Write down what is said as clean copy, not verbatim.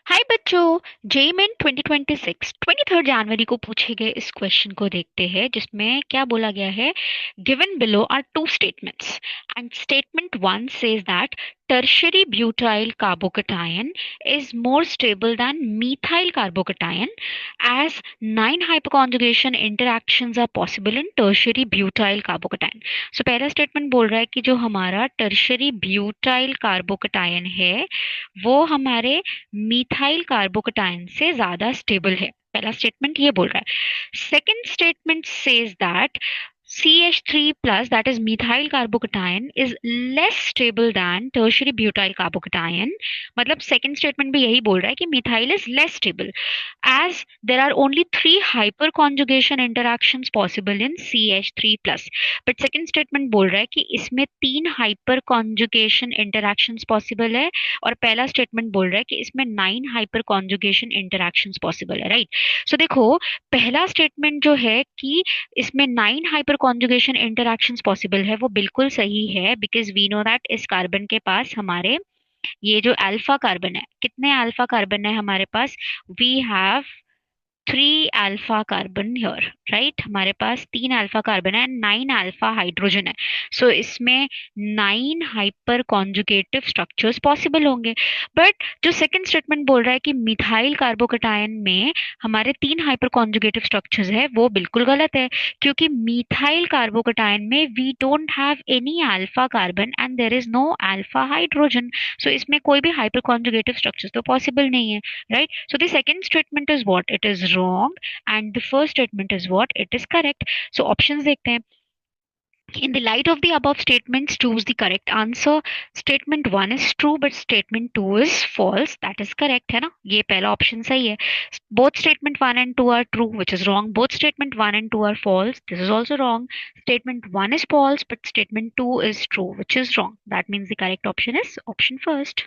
हाय बच्चों। जेईमेन 2026 23 जनवरी को पूछे गए इस क्वेश्चन को देखते हैं, जिसमें क्या बोला गया है। Given below are two statements and statement one says that tertiary butyl carbocation is more stable than methyl carbocation as 9 hyperconjugation interactions are possible in tertiary butyl carbocation। सो पहला स्टेटमेंट बोल रहा है कि जो हमारा टर्शरी ब्यूटाइल कार्बोकेटायन है वो हमारे मीथाइल कार्बोकेटायन से ज्यादा स्टेबल है। पहला स्टेटमेंट ये बोल रहा है। Second statement says that CH3 plus, that is methyl carbocation, is less stable than tertiary butyl carbocation। मतलब सेकंड स्टेटमेंट भी यही बोल रहा है कि methyl is less stable as there are only 3 hyperconjugation interactions possible in CH3 plus। But second statement बोल रहा है कि इसमें 3 hyperconjugation interactions possible है, और पहला स्टेटमेंट बोल रहा है कि इसमें 9 hyperconjugation interactions possible है, राइट। सो देखो, पहला स्टेटमेंट जो है कि इसमें 9 hyperconjugation interactions possible है वो बिल्कुल सही है, बिकॉज वी नो दैट इस कार्बन के पास हमारे ये जो अल्फा कार्बन है, कितने अल्फा कार्बन है हमारे पास। We have 3 alpha carbon here, right. हमारे पास 3 अल्फा कार्बन है, 9 अल्फा हाइड्रोजन है। सो इसमें 9 हाइपर स्ट्रक्चर्स पॉसिबल होंगे। बट जो सेकंड स्टेटमेंट बोल रहा है कि मिथाइल कार्बोकेटायन में हमारे 3 हाइपर स्ट्रक्चर्स है, वो बिल्कुल गलत है। क्योंकि मिथाइल कार्बोकेटायन में we don't have any alpha carbon and there is no alpha hydrogen. So इसमें कोई भी हाइपर स्ट्रक्चर्स तो पॉसिबल नहीं है, right? So the second statement is what? It is wrong, and the first statement is what? It is correct. So options देखते हैं। In the light of the above statements, choose the correct answer. Statement one is true, but statement two is false. That is correct, है ना? ये पहला option सही है। Both statement one and two are true, which is wrong. Both statement one and two are false. This is also wrong. Statement one is false, but statement two is true, which is wrong. That means the correct option is option first.